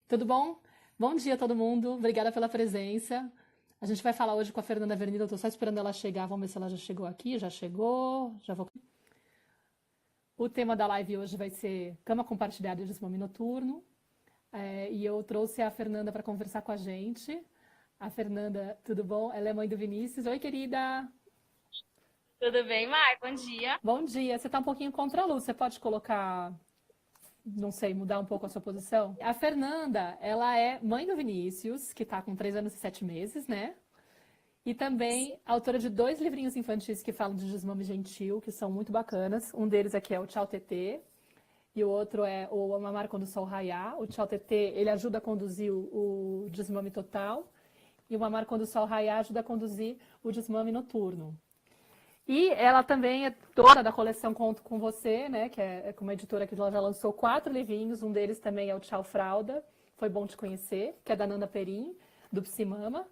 Tudo bom? Bom dia, todo mundo. Obrigada pela presença. A gente vai falar hoje com a Fernanda Vernida. Eu tô só esperando ela chegar. Vamos ver se ela já chegou aqui. Já chegou. Já vou. O tema da live hoje vai ser cama compartilhada e desmame noturno. E eu trouxe a Fernanda para conversar com a gente. A Fernanda, tudo bom? Ela é mãe do Vinícius. Oi, querida. Tudo bem, Mar? Bom dia. Bom dia. Você tá um pouquinho contra a luz. Você pode colocar, não sei, mudar um pouco a sua posição? A Fernanda, ela é mãe do Vinícius, que tá com 3 anos e 7 meses, né? E também autora de 2 livrinhos infantis que falam de desmame gentil, que são muito bacanas. Um deles aqui é o Tchau Tetê, e o outro é o Mamar Quando o Sol Raiar. O Tchau Tetê, ele ajuda a conduzir o desmame total, e o Mamar Quando o Sol Raiar ajuda a conduzir o desmame noturno. E ela também é dona da coleção Conto com Você, né? Que é como editora que ela já lançou 4 livrinhos. Um deles também é o Tchau Fralda, Foi Bom Te Conhecer, que é da Nanda Perim, do Psimama.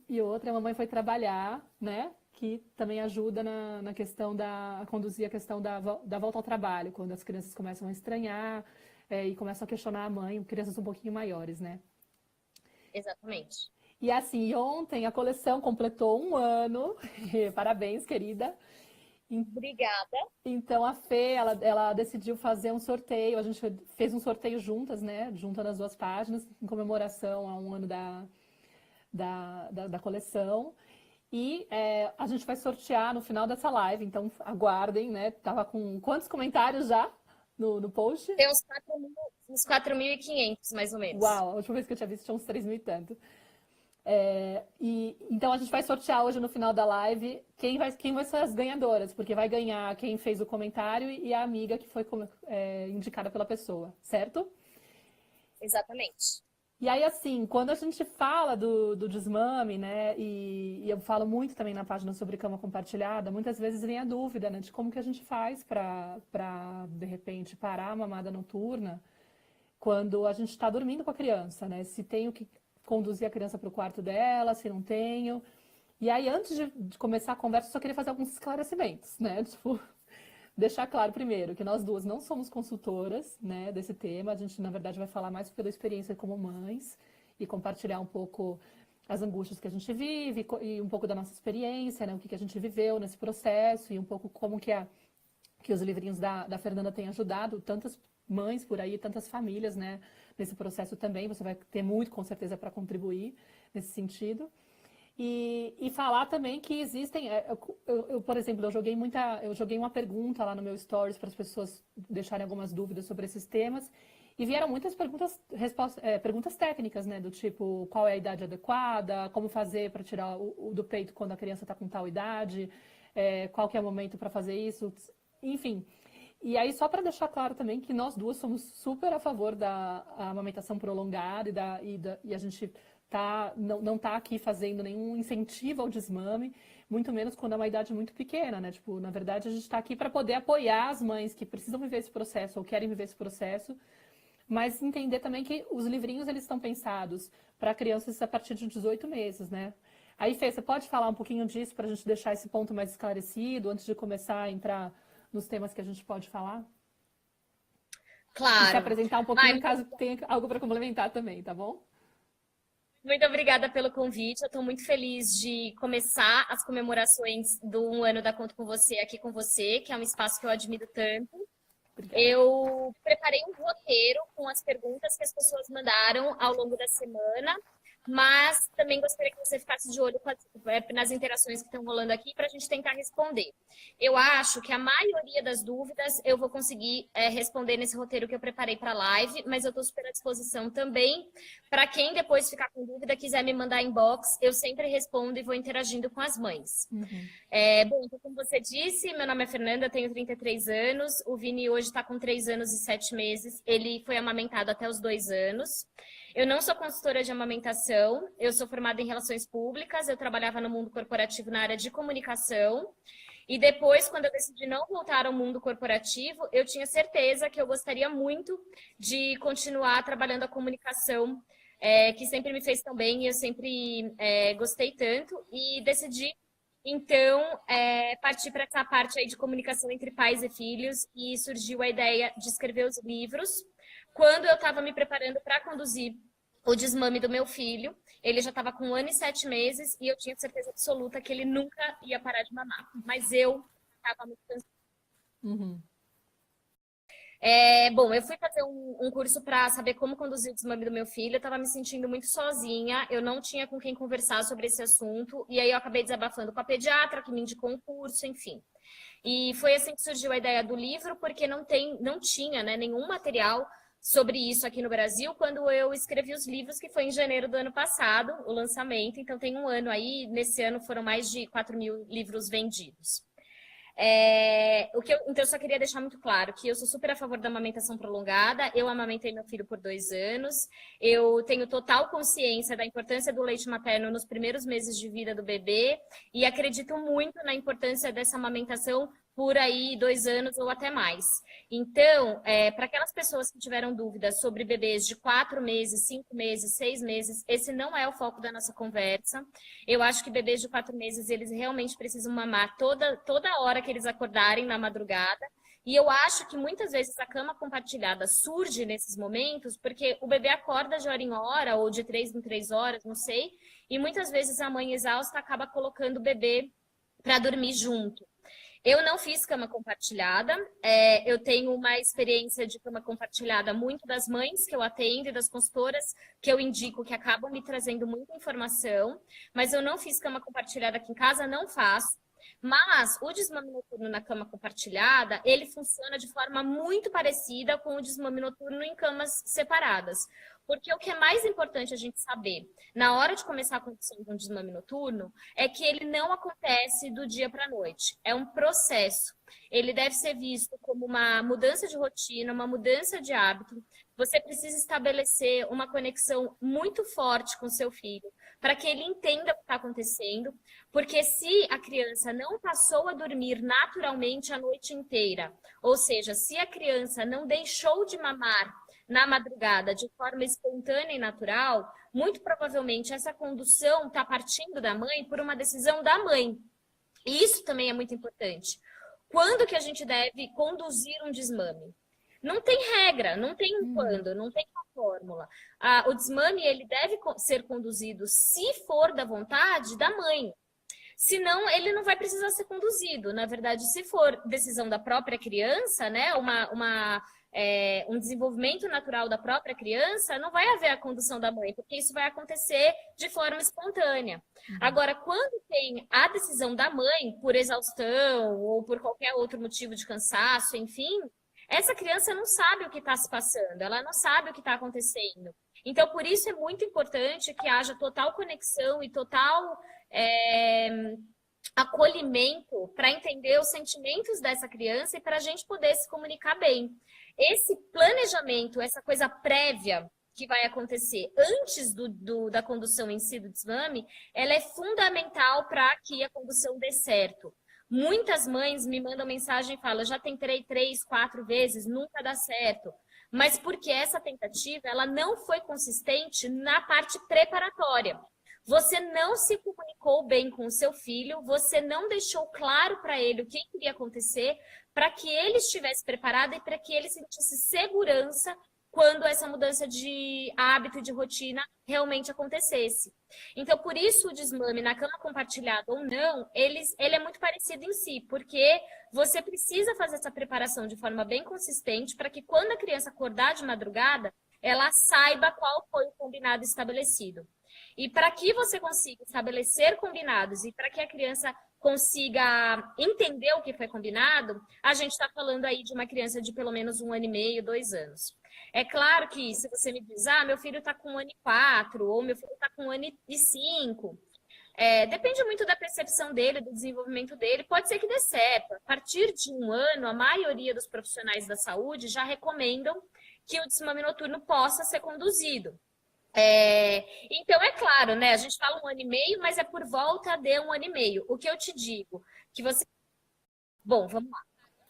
E outra, a mamãe foi trabalhar, né? Que também ajuda na questão a conduzir a questão da volta ao trabalho, quando as crianças começam a estranhar e começam a questionar a mãe, crianças um pouquinho maiores, né? Exatamente. E assim, ontem a coleção completou 1 ano. Parabéns, querida. Obrigada. Então a Fê, ela decidiu fazer um sorteio. A gente fez um sorteio juntas, né? Juntando as 2 páginas, em comemoração a 1 ano da coleção. E a gente vai sortear no final dessa live, então aguardem, né? Tava com quantos comentários já no post? Tem uns 4.500, mais ou menos. Uau, a última vez que eu tinha visto tinha uns 3 mil e tanto. Então a gente vai sortear hoje no final da live quem vai ser as ganhadoras, porque vai ganhar quem fez o comentário e a amiga que foi indicada pela pessoa, certo? Exatamente. E aí, assim, quando a gente fala do desmame, né, e eu falo muito também na página sobre cama compartilhada, muitas vezes vem a dúvida, né, de como que a gente faz para de repente, parar a mamada noturna quando a gente está dormindo com a criança, né? Se tenho que conduzir a criança para o quarto dela, se não tenho. E aí, antes de começar a conversa, eu só queria fazer alguns esclarecimentos, né? Tipo, deixar claro primeiro que nós duas não somos consultoras, né, desse tema. A gente, na verdade, vai falar mais pela experiência como mães e compartilhar um pouco as angústias que a gente vive e um pouco da nossa experiência, né, o que a gente viveu nesse processo e um pouco como que os livrinhos da Fernanda têm ajudado tantas mães por aí, tantas famílias, né, nesse processo também. Você vai ter muito, com certeza, para contribuir nesse sentido. E falar também que existem. Por exemplo, eu joguei uma pergunta lá no meu Stories para as pessoas deixarem algumas dúvidas sobre esses temas. E vieram muitas perguntas técnicas, né? Do tipo, qual é a idade adequada, como fazer para tirar o do peito quando a criança está com tal idade, qual que é o momento para fazer isso, enfim. E aí, só para deixar claro também que nós duas somos super a favor da amamentação prolongada e a gente não tá aqui fazendo nenhum incentivo ao desmame, muito menos quando é uma idade muito pequena, né? Tipo, na verdade, a gente está aqui para poder apoiar as mães que precisam viver esse processo ou querem viver esse processo, mas entender também que os livrinhos eles estão pensados para crianças a partir de 18 meses, né? Aí, Fê, você pode falar um pouquinho disso para a gente deixar esse ponto mais esclarecido antes de começar a entrar nos temas que a gente pode falar? E se Claro. apresentar um Mar, pouquinho, caso tenha algo para complementar também, tá bom? muito obrigada pelo convite. Eu estou muito feliz de começar as comemorações do 1 ano da Conto com Você aqui com você, que é um espaço que eu admiro tanto. Obrigada. Eu preparei um roteiro com as perguntas que as pessoas mandaram ao longo da semana, mas também gostaria que você ficasse de olho nas interações que estão rolando aqui para a gente tentar responder. Eu acho que a maioria das dúvidas eu vou conseguir responder nesse roteiro que eu preparei para a live, mas eu estou super à disposição também. Para quem depois ficar com dúvida, quiser me mandar inbox, eu sempre respondo e vou interagindo com as mães. Uhum. Bom, então, como você disse, meu nome é Fernanda, tenho 33 anos. O Vini hoje está com 3 anos e 7 meses. Ele foi amamentado até os 2 anos. Eu não sou consultora de amamentação, eu sou formada em relações públicas, eu trabalhava no mundo corporativo na área de comunicação. E depois, quando eu decidi não voltar ao mundo corporativo, eu tinha certeza que eu gostaria muito de continuar trabalhando a comunicação, que sempre me fez tão bem e eu sempre gostei tanto. E decidi então, parti para essa parte aí de comunicação entre pais e filhos e surgiu a ideia de escrever os livros. Quando eu estava me preparando para conduzir o desmame do meu filho, ele já estava com 1 ano e 7 meses e eu tinha certeza absoluta que ele nunca ia parar de mamar. Mas eu estava muito cansada. Uhum. Bom, eu fui fazer um curso para saber como conduzir o desmame do meu filho. Eu estava me sentindo muito sozinha, eu não tinha com quem conversar sobre esse assunto. E aí eu acabei desabafando com a pediatra, que me indicou um curso, enfim. E foi assim que surgiu a ideia do livro, porque não tinha, né, nenhum material sobre isso aqui no Brasil quando eu escrevi os livros, que foi em janeiro do ano passado, o lançamento. Então tem um ano aí, nesse ano foram mais de 4.000 livros vendidos. Então eu só queria deixar muito claro que eu sou super a favor da amamentação prolongada. Eu amamentei meu filho por 2 anos. Eu tenho total consciência da importância do leite materno nos primeiros meses de vida do bebê e acredito muito na importância dessa amamentação por aí 2 anos ou até mais. Então, para aquelas pessoas que tiveram dúvidas sobre bebês de 4 meses, 5 meses, 6 meses, esse não é o foco da nossa conversa. Eu acho que bebês de 4 meses, eles realmente precisam mamar toda hora que eles acordarem na madrugada. E eu acho que muitas vezes a cama compartilhada surge nesses momentos porque o bebê acorda de hora em hora ou de 3 em 3 horas, não sei. E muitas vezes a mãe exausta acaba colocando o bebê para dormir junto. Eu não fiz cama compartilhada, eu tenho uma experiência de cama compartilhada muito das mães que eu atendo e das consultoras que eu indico que acabam me trazendo muita informação, mas eu não fiz cama compartilhada aqui em casa, não faço. Mas o desmame noturno na cama compartilhada, ele funciona de forma muito parecida com o desmame noturno em camas separadas. Porque o que é mais importante a gente saber na hora de começar a condução de um desmame noturno é que ele não acontece do dia para a noite. É um processo. Ele deve ser visto como uma mudança de rotina, uma mudança de hábito. Você precisa estabelecer uma conexão muito forte com seu filho para que ele entenda o que está acontecendo. Porque se a criança não passou a dormir naturalmente a noite inteira, ou seja, se a criança não deixou de mamar na madrugada de forma espontânea e natural, muito provavelmente essa condução está partindo da mãe por uma decisão da mãe. E isso também é muito importante. Quando que a gente deve conduzir um desmame? Não tem regra, não tem um quando, não tem uma fórmula. O desmame ele deve ser conduzido, se for da vontade da mãe. Senão, ele não vai precisar ser conduzido. Na verdade, se for decisão da própria criança, né, um desenvolvimento natural da própria criança, não vai haver a condução da mãe, porque isso vai acontecer de forma espontânea. Agora, quando tem a decisão da mãe, por exaustão ou por qualquer outro motivo de cansaço, enfim, essa criança não sabe o que está se passando, ela não sabe o que está acontecendo. Então, por isso é muito importante que haja total conexão e total acolhimento para entender os sentimentos dessa criança e para a gente poder se comunicar bem. Esse planejamento, essa coisa prévia que vai acontecer antes da condução em si do desmame, ela é fundamental para que a condução dê certo. Muitas mães me mandam mensagem e falam, eu já tentei 3, 4 vezes, nunca dá certo. Mas porque essa tentativa, ela não foi consistente na parte preparatória. Você não se comunicou bem com o seu filho, você não deixou claro para ele o que iria acontecer, para que ele estivesse preparado e para que ele sentisse segurança quando essa mudança de hábito e de rotina realmente acontecesse. Então, por isso o desmame na cama compartilhada ou não, ele é muito parecido em si, porque você precisa fazer essa preparação de forma bem consistente para que quando a criança acordar de madrugada, ela saiba qual foi o combinado estabelecido. E para que você consiga estabelecer combinados e para que a criança consiga entender o que foi combinado, a gente está falando aí de uma criança de pelo menos 1 ano e meio, 2 anos. É claro que se você me diz, meu filho está com 1 ano e 4, ou meu filho está com 1 ano e 5, depende muito da percepção dele, do desenvolvimento dele, pode ser que dê certo. A partir de 1 ano, a maioria dos profissionais da saúde já recomendam que o desmame noturno possa ser conduzido. Então, é claro, né? A gente fala 1 ano e meio, mas é por volta de 1 ano e meio. O que eu te digo, que você... Bom, vamos lá.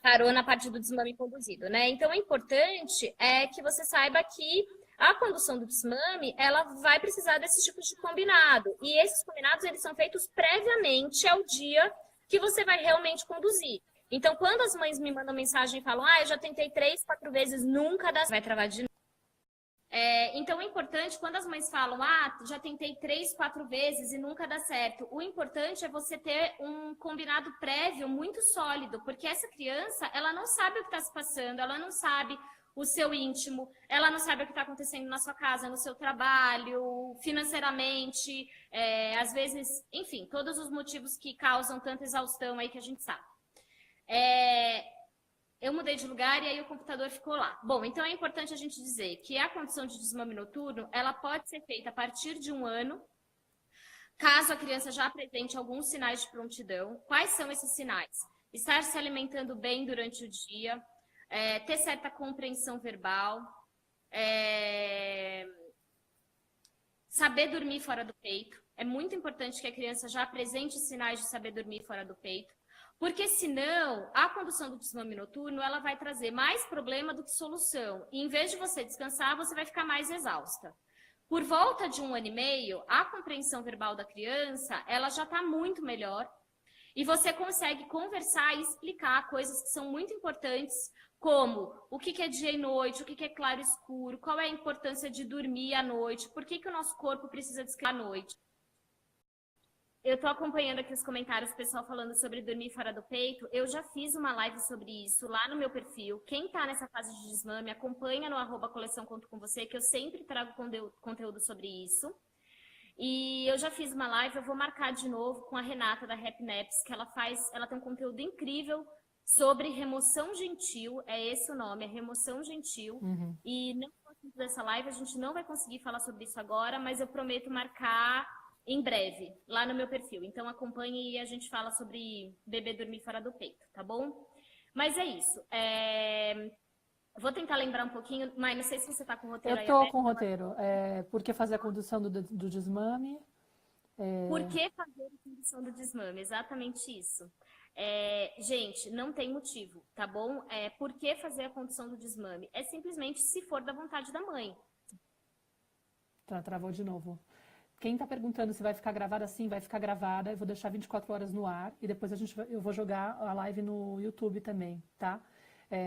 Parou na parte do desmame conduzido, né? Então, é importante que você saiba que a condução do desmame, ela vai precisar desses tipos de combinado. E esses combinados, eles são feitos previamente ao dia que você vai realmente conduzir. Então, quando as mães me mandam mensagem e falam, eu já tentei 3, 4 vezes, nunca dá... Vai travar de novo. Então, é importante, quando as mães falam, já tentei 3, 4 vezes e nunca dá certo, o importante é você ter um combinado prévio muito sólido, porque essa criança, ela não sabe o que está se passando, ela não sabe o seu íntimo, ela não sabe o que está acontecendo na sua casa, no seu trabalho, financeiramente, às vezes, enfim, todos os motivos que causam tanta exaustão aí que a gente sabe. Eu mudei de lugar e aí o computador ficou lá. Bom, então é importante a gente dizer que a condução de desmame noturno, ela pode ser feita a partir de 1 ano, caso a criança já apresente alguns sinais de prontidão. Quais são esses sinais? Estar se alimentando bem durante o dia, ter certa compreensão verbal, saber dormir fora do peito. É muito importante que a criança já apresente sinais de saber dormir fora do peito. Porque senão, a condução do desmame noturno, ela vai trazer mais problema do que solução. E em vez de você descansar, você vai ficar mais exausta. Por volta de 1 ano e meio, a compreensão verbal da criança, ela já está muito melhor. E você consegue conversar e explicar coisas que são muito importantes, como o que é dia e noite, o que é claro e escuro, qual é a importância de dormir à noite, por que o nosso corpo precisa descansar à noite. Eu tô acompanhando aqui os comentários, o pessoal falando sobre dormir fora do peito. Eu já fiz uma live sobre isso lá no meu perfil. Quem tá nessa fase de desmame, acompanha no @coleção Conto Com Você, que eu sempre trago conteúdo sobre isso. E eu já fiz uma live, eu vou marcar de novo com a Renata da Happy Naps, que ela tem um conteúdo incrível sobre remoção gentil, é esse o nome, é remoção gentil. Uhum. E não dessa live, a gente não vai conseguir falar sobre isso agora, mas eu prometo marcar em breve, lá no meu perfil. Então acompanhe e a gente fala sobre bebê dormir fora do peito, tá bom? Mas é isso. Vou tentar lembrar um pouquinho, mas não sei se você tá com o roteiro aí. Eu tô com o roteiro. Por que fazer a condução do desmame? Por que fazer a condução do desmame? Exatamente isso. Gente, não tem motivo, tá bom? Por que fazer a condução do desmame? É simplesmente se for da vontade da mãe. Travou de novo. Quem está perguntando se vai ficar gravada, sim, vai ficar gravada. Eu vou deixar 24 horas no ar e depois eu vou jogar a live no YouTube também, tá?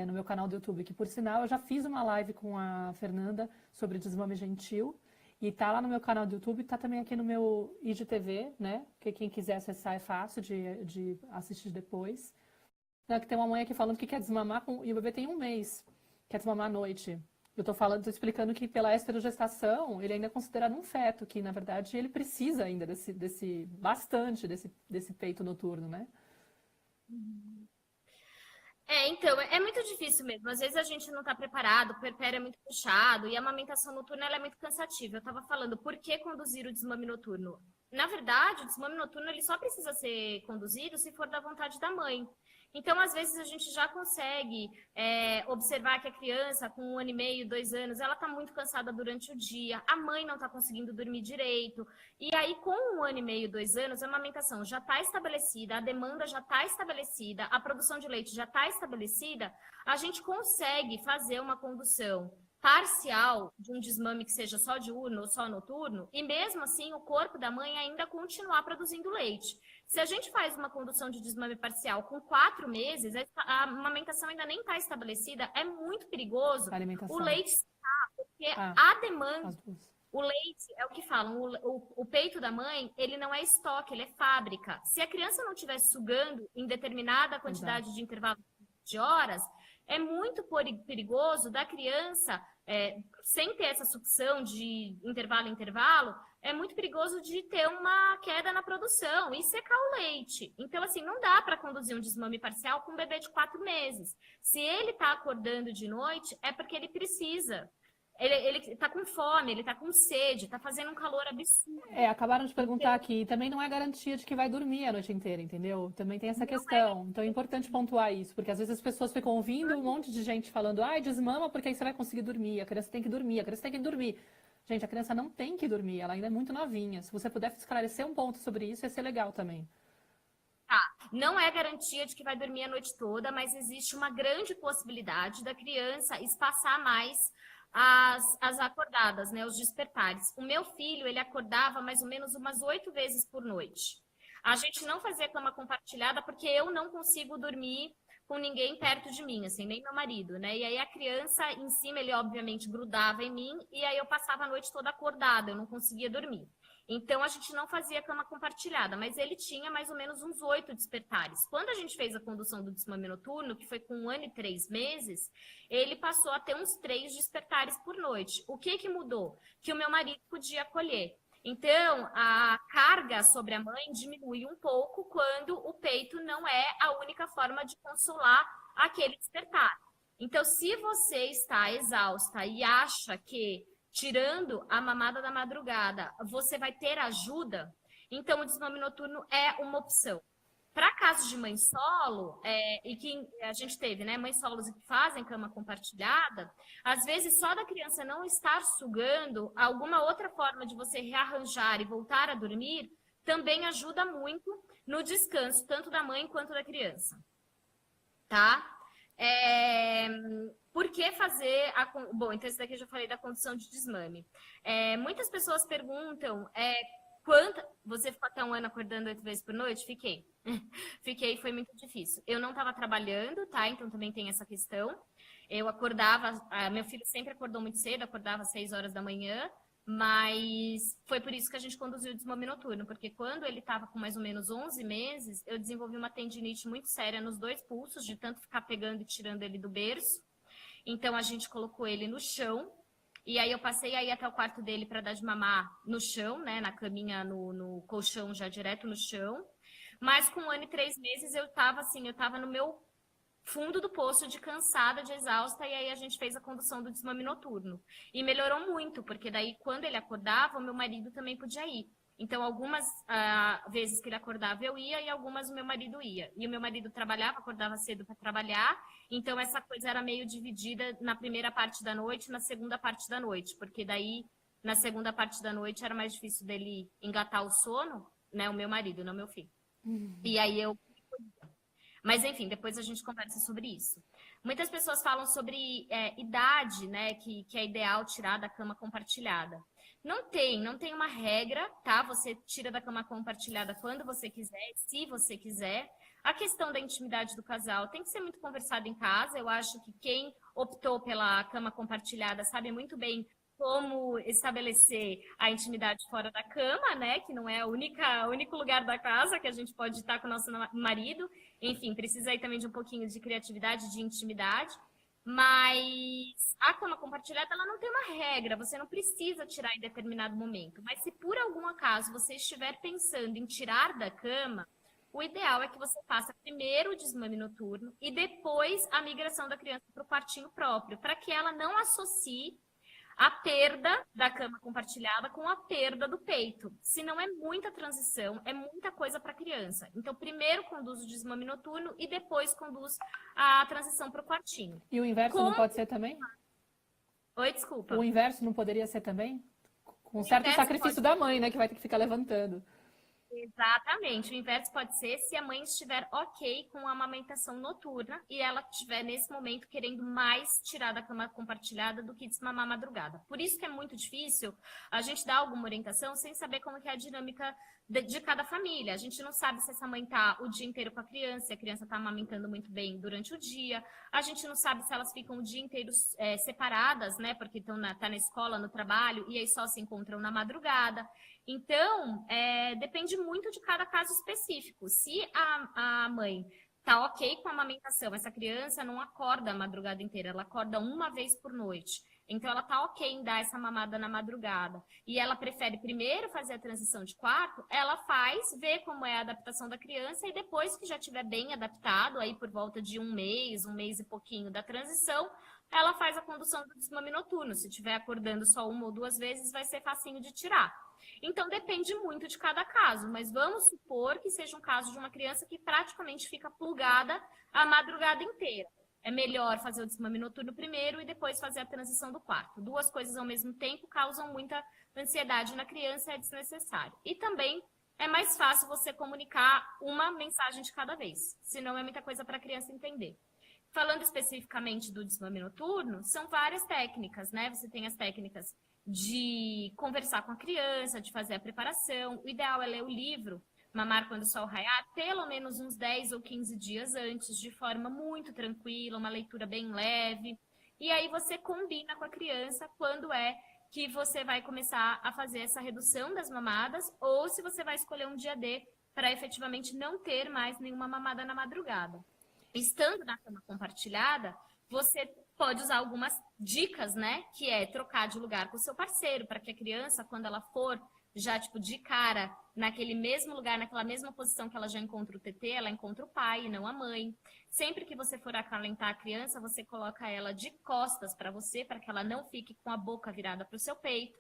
No meu canal do YouTube, que por sinal eu já fiz uma live com a Fernanda sobre desmame gentil e tá lá no meu canal do YouTube, tá também aqui no meu IGTV, né? Que quem quiser acessar é fácil de assistir depois. Que tem uma mãe aqui falando que quer desmamar e o bebê tem 1 mês, quer desmamar à noite. Eu tô explicando que pela esterogestação, ele ainda é considerado um feto, que na verdade ele precisa ainda bastante desse peito noturno, né? Então, é muito difícil mesmo. Às vezes a gente não está preparado, o puerpério é muito puxado e a amamentação noturna ela é muito cansativa. Eu estava falando, por que conduzir o desmame noturno? Na verdade, o desmame noturno ele só precisa ser conduzido se for da vontade da mãe. Então, às vezes, a gente já consegue observar que a criança, com 1 ano e meio, 2 anos, ela está muito cansada durante o dia, a mãe não está conseguindo dormir direito. E aí, com 1 ano e meio, 2 anos, a amamentação já está estabelecida, a demanda já está estabelecida, a produção de leite já está estabelecida, a gente consegue fazer uma condução parcial de um desmame que seja só diurno ou só noturno, e mesmo assim o corpo da mãe ainda continuar produzindo leite. Se a gente faz uma condução de desmame parcial com 4 meses, a amamentação ainda nem está estabelecida, é muito perigoso o leite secar, porque a demanda, o leite, é o que falam, o peito da mãe, ele não é estoque, ele é fábrica. Se a criança não estiver sugando em determinada quantidade de intervalo de horas, é muito perigoso da criança, sem ter essa sucção de intervalo em intervalo, é muito perigoso de ter uma queda na produção e secar o leite. Então, assim, não dá para conduzir um desmame parcial com um bebê de 4 meses. Se ele está acordando de noite, é porque ele precisa. Ele tá com fome, ele tá com sede, tá fazendo um calor absurdo. Acabaram de perguntar aqui, também não é garantia de que vai dormir a noite inteira, entendeu? Também tem essa questão. Então é importante pontuar isso, porque às vezes as pessoas ficam ouvindo um monte de gente falando, desmama porque aí você vai conseguir dormir, a criança tem que dormir, a criança tem que dormir. Gente, a criança não tem que dormir, ela ainda é muito novinha. Se você puder esclarecer um ponto sobre isso, ia ser legal também. Não é garantia de que vai dormir a noite toda, mas existe uma grande possibilidade da criança espaçar mais as acordadas, né, os despertares. O meu filho, ele acordava mais ou menos umas 8 vezes por noite. A gente não fazia cama compartilhada porque eu não consigo dormir com ninguém perto de mim, assim, nem meu marido, né? E aí a criança em cima, ele obviamente grudava em mim, e aí eu passava a noite toda acordada, eu não conseguia dormir. Então a gente não fazia cama compartilhada, mas ele tinha mais ou menos uns 8 despertares. Quando a gente fez a condução do desmame noturno, que foi com 1 ano e 3 meses, ele passou a ter uns 3 despertares por noite. O que que mudou? Que o meu marido podia acolher. Então, a carga sobre a mãe diminui um pouco quando o peito não é a única forma de consolar aquele despertar. Então, se você está exausta e acha que, tirando a mamada da madrugada, você vai ter ajuda, então o desmame noturno é uma opção. Para casos de mãe solo, e que a gente teve, né, mães solos que fazem cama compartilhada, às vezes só da criança não estar sugando, alguma outra forma de você rearranjar e voltar a dormir, também ajuda muito no descanso, tanto da mãe quanto da criança. Tá? Por que fazer a... Bom, então esse daqui eu já falei da condição de desmame. Muitas pessoas perguntam... Você ficou até 1 ano acordando 8 vezes por noite? Fiquei. Fiquei, foi muito difícil. Eu não estava trabalhando, tá? Então também tem essa questão. Eu acordava, meu filho sempre acordou muito cedo, acordava às 6 horas da manhã, mas foi por isso que a gente conduziu o desmame noturno, porque quando ele estava com mais ou menos 11 meses, eu desenvolvi uma tendinite muito séria nos 2 pulsos, de tanto ficar pegando e tirando ele do berço. Então a gente colocou ele no chão. E aí eu passei aí até o quarto dele para dar de mamar no chão, né? Na caminha, no colchão, já direto no chão. Mas com 1 ano e 3 meses eu tava assim, eu tava no meu fundo do poço de cansada, de exausta, e aí a gente fez a condução do desmame noturno. E melhorou muito, porque daí quando ele acordava, o meu marido também podia ir. Então, algumas vezes que ele acordava, eu ia, e algumas o meu marido ia. E o meu marido trabalhava, acordava cedo para trabalhar, então essa coisa era meio dividida na primeira parte da noite e na segunda parte da noite, porque daí, na segunda parte da noite, era mais difícil dele engatar o sono, né? O meu marido, não meu filho. E aí eu... Mas, enfim, depois a gente conversa sobre isso. Muitas pessoas falam sobre idade, né? Que é ideal tirar da cama compartilhada. Não tem uma regra, tá? Você tira da cama compartilhada quando você quiser, se você quiser. A questão da intimidade do casal tem que ser muito conversada em casa. Eu acho que quem optou pela cama compartilhada sabe muito bem como estabelecer a intimidade fora da cama, né? Que não é o único lugar da casa que a gente pode estar com o nosso marido. Enfim, precisa aí também de um pouquinho de criatividade, de intimidade. Mas a cama compartilhada, ela não tem uma regra, você não precisa tirar em determinado momento. Mas se por algum acaso você estiver pensando em tirar da cama, o ideal é que você faça primeiro o desmame noturno e depois a migração da criança para o quartinho próprio, para que ela não associe a perda da cama compartilhada com a perda do peito. Senão é muita transição, é muita coisa para a criança. Então, primeiro conduz o desmame noturno e depois conduz a transição para o quartinho. E o inverso não pode ser também? Oi, desculpa. O inverso não poderia ser também? Com certo sacrifício da mãe, né? Que vai ter que ficar levantando. Exatamente. O inverso pode ser se a mãe estiver ok com a amamentação noturna e ela estiver, nesse momento, querendo mais tirar da cama compartilhada do que desmamar à madrugada. Por isso que é muito difícil a gente dar alguma orientação sem saber como que é a dinâmica de cada família. A gente não sabe se essa mãe está o dia inteiro com a criança, se a criança está amamentando muito bem durante o dia. A gente não sabe se elas ficam o dia inteiro separadas, né? Porque tá na escola, no trabalho, e aí só se encontram na madrugada. Então, depende muito de cada caso específico. Se a mãe tá ok com a amamentação, essa criança não acorda a madrugada inteira, ela acorda uma vez por noite. Então, ela tá ok em dar essa mamada na madrugada. E ela prefere primeiro fazer a transição de quarto, ela faz, vê como é a adaptação da criança e depois que já estiver bem adaptado, aí por volta de um mês e pouquinho da transição, ela faz a condução do desmame noturno. Se estiver acordando só 1 ou 2 vezes, vai ser facinho de tirar. Então, depende muito de cada caso, mas vamos supor que seja um caso de uma criança que praticamente fica plugada a madrugada inteira. É melhor fazer o desmame noturno primeiro e depois fazer a transição do quarto. 2 coisas ao mesmo tempo causam muita ansiedade na criança, é desnecessário. E também é mais fácil você comunicar uma mensagem de cada vez, senão é muita coisa para a criança entender. Falando especificamente do desmame noturno, são várias técnicas, né? Você tem as técnicas de conversar com a criança, de fazer a preparação. O ideal é ler o livro mamar quando o sol raiar, pelo menos uns 10 ou 15 dias antes, de forma muito tranquila, uma leitura bem leve. E aí você combina com a criança quando é que você vai começar a fazer essa redução das mamadas, ou se você vai escolher um dia D para efetivamente não ter mais nenhuma mamada na madrugada. Estando na cama compartilhada, você pode usar algumas dicas, né? Que é trocar de lugar com o seu parceiro, para que a criança, quando ela for já, tipo, de cara, naquele mesmo lugar, naquela mesma posição que ela já encontra o TT, ela encontra o pai e não a mãe. Sempre que você for acalentar a criança, você coloca ela de costas para você, para que ela não fique com a boca virada para o seu peito.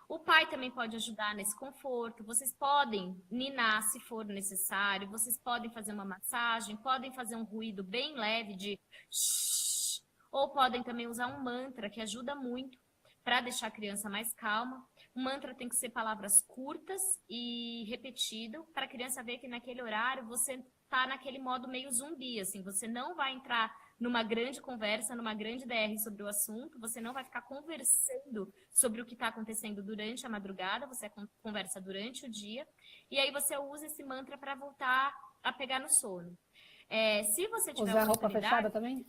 O pai também pode ajudar nesse conforto. Vocês podem ninar se for necessário, vocês podem fazer uma massagem, podem fazer um ruído bem leve de shhh, ou podem também usar um mantra que ajuda muito para deixar a criança mais calma. O mantra tem que ser palavras curtas e repetido para a criança ver que naquele horário você tá naquele modo meio zumbi, assim, você não vai entrar numa grande conversa, numa grande DR sobre o assunto, você não vai ficar conversando sobre o que está acontecendo durante a madrugada, você conversa durante o dia, e aí você usa esse mantra para voltar a pegar no sono. Se você tiver Usar roupa fechada também?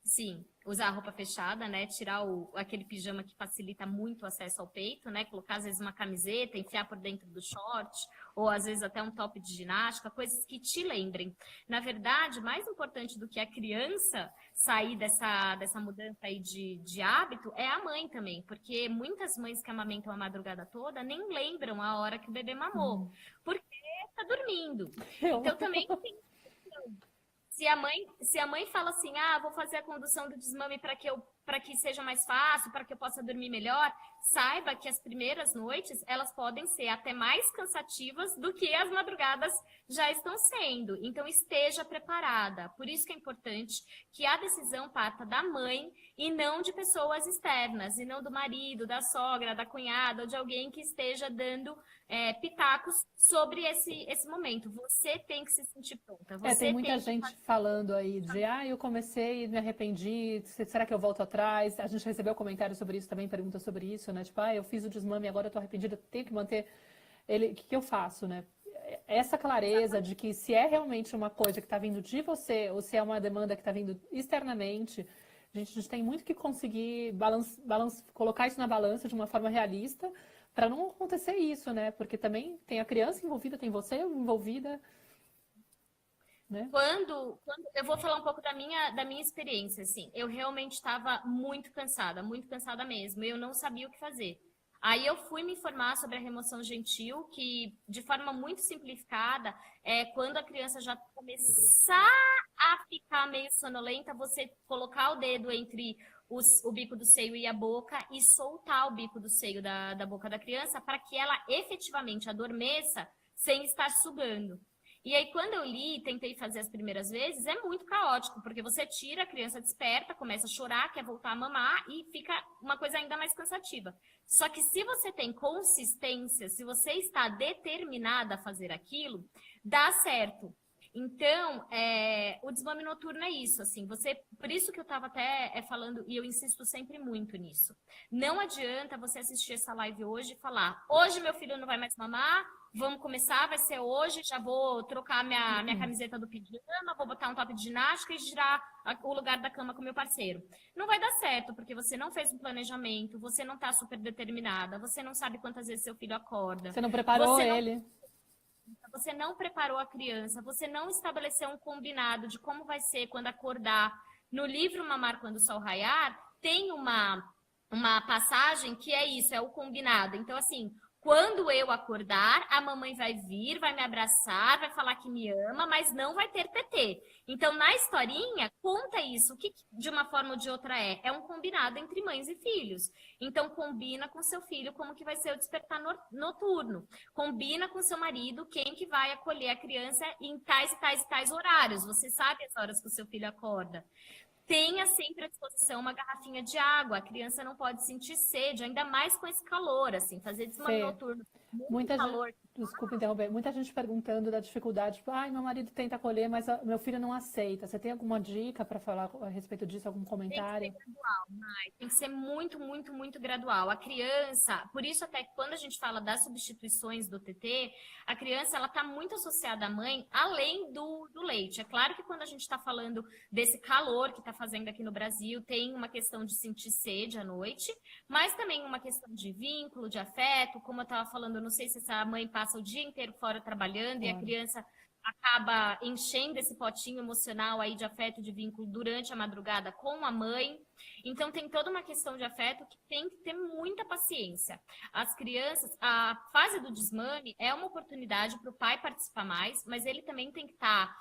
Sim, usar a roupa fechada, né? Tirar aquele pijama que facilita muito o acesso ao peito, né? Colocar, às vezes, uma camiseta, enfiar por dentro do short, ou às vezes até um top de ginástica, coisas que te lembrem. Na verdade, mais importante do que a criança sair dessa mudança aí de hábito é a mãe também, porque muitas mães que amamentam a madrugada toda nem lembram a hora que o bebê mamou, porque tá dormindo. Então também tem. Se a mãe fala assim, vou fazer a condução do desmame para que seja mais fácil, para que eu possa dormir melhor, saiba que as primeiras noites, elas podem ser até mais cansativas do que as madrugadas já estão sendo. Então, esteja preparada. Por isso que é importante que a decisão parta da mãe e não de pessoas externas, e não do marido, da sogra, da cunhada, ou de alguém que esteja dando pitacos sobre esse momento. Você tem que se sentir pronta. Tem muita gente falando aí de, eu comecei e me arrependi, será que eu volto atrás? A gente recebeu comentários sobre isso também, perguntas sobre isso, né? Tipo, eu fiz o desmame, agora eu tô arrependida, tenho que manter ele, o que eu faço, né? Essa clareza de que se é realmente uma coisa que está vindo de você, ou se é uma demanda que está vindo externamente, a gente tem muito que conseguir colocar isso na balança de uma forma realista, para não acontecer isso, né? Porque também tem a criança envolvida, tem você envolvida, né? Quando eu vou falar um pouco da minha experiência, assim, eu realmente estava muito cansada mesmo, eu não sabia o que fazer. Aí eu fui me informar sobre a remoção gentil, que de forma muito simplificada, quando a criança já começar a ficar meio sonolenta, você colocar o dedo entre o bico do seio e a boca e soltar o bico do seio da boca da criança para que ela efetivamente adormeça sem estar sugando. E aí, quando eu li, tentei fazer as primeiras vezes, é muito caótico, porque você tira, a criança desperta, começa a chorar, quer voltar a mamar e fica uma coisa ainda mais cansativa. Só que se você tem consistência, se você está determinada a fazer aquilo, dá certo. Então, o desmame noturno é isso, assim, por isso que eu estava até falando, e eu insisto sempre muito nisso. Não adianta você assistir essa live hoje e falar, hoje meu filho não vai mais mamar, vamos começar, vai ser hoje, já vou trocar minha camiseta do pijama, vou botar um top de ginástica e girar o lugar da cama com meu parceiro. Não vai dar certo, porque você não fez um planejamento, você não está super determinada, você não sabe quantas vezes seu filho acorda. Você não preparou ele. Você não preparou a criança, você não estabeleceu um combinado de como vai ser quando acordar. No livro Mamar Quando o Sol Raiar, tem uma passagem que é isso, é o combinado. Então, assim, quando eu acordar, a mamãe vai vir, vai me abraçar, vai falar que me ama, mas não vai ter TT. Então, na historinha, conta isso. O que de uma forma ou de outra é? É um combinado entre mães e filhos. Então, combina com seu filho como que vai ser o despertar noturno. Combina com seu marido quem que vai acolher a criança em tais e tais e tais horários. Você sabe as horas que o seu filho acorda. tenha sempre à disposição uma garrafinha de água. A criança não pode sentir sede, ainda mais com esse calor, assim, fazer desmame Fê, noturno, muito muita gente, calor. desculpa interromper, muita gente perguntando da dificuldade, tipo, ai, meu marido tenta acolher, mas meu filho não aceita. Você tem alguma dica para falar a respeito disso, algum Tem que ser comentário? gradual, Mai. Tem que ser muito, muito, muito gradual. A criança, por isso até que quando a gente fala das substituições do TT, a criança ela está muito associada à mãe, além do leite. É claro que quando a gente está falando desse calor que está fazendo aqui no Brasil, tem uma questão de sentir sede à noite, mas também uma questão de vínculo, de afeto. Como eu estava falando, eu não sei se essa mãe passa o dia inteiro fora trabalhando e a Claro. criança acaba enchendo esse potinho emocional aí de afeto, de vínculo durante a madrugada com a mãe. Então tem toda uma questão de afeto que tem que ter muita paciência. As crianças, a fase do desmame é uma oportunidade para o pai participar mais, mas ele também tem que estar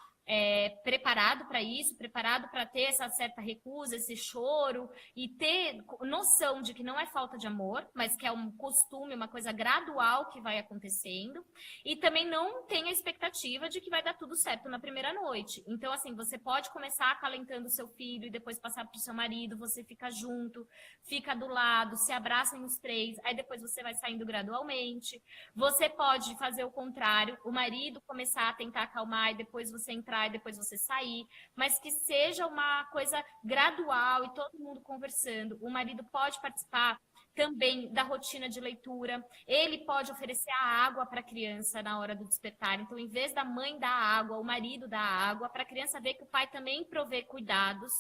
preparado para isso, preparado para ter essa certa recusa, esse choro e ter noção de que não é falta de amor, mas que é um costume, uma coisa gradual que vai acontecendo. E também não tem a expectativa de que vai dar tudo certo na primeira noite. Então, assim, você pode começar acalentando o seu filho e depois passar para o seu marido, você fica junto, fica do lado, se abraçam os três, aí depois você vai saindo gradualmente. Você pode fazer o contrário, o marido começar a tentar acalmar e depois você entrar e depois você sair, mas que seja uma coisa gradual e todo mundo conversando. O marido pode participar também da rotina de leitura, ele pode oferecer a água para a criança na hora do despertar. Então, em vez da mãe dar água, o marido dá água, para a criança ver que o pai também provê cuidados.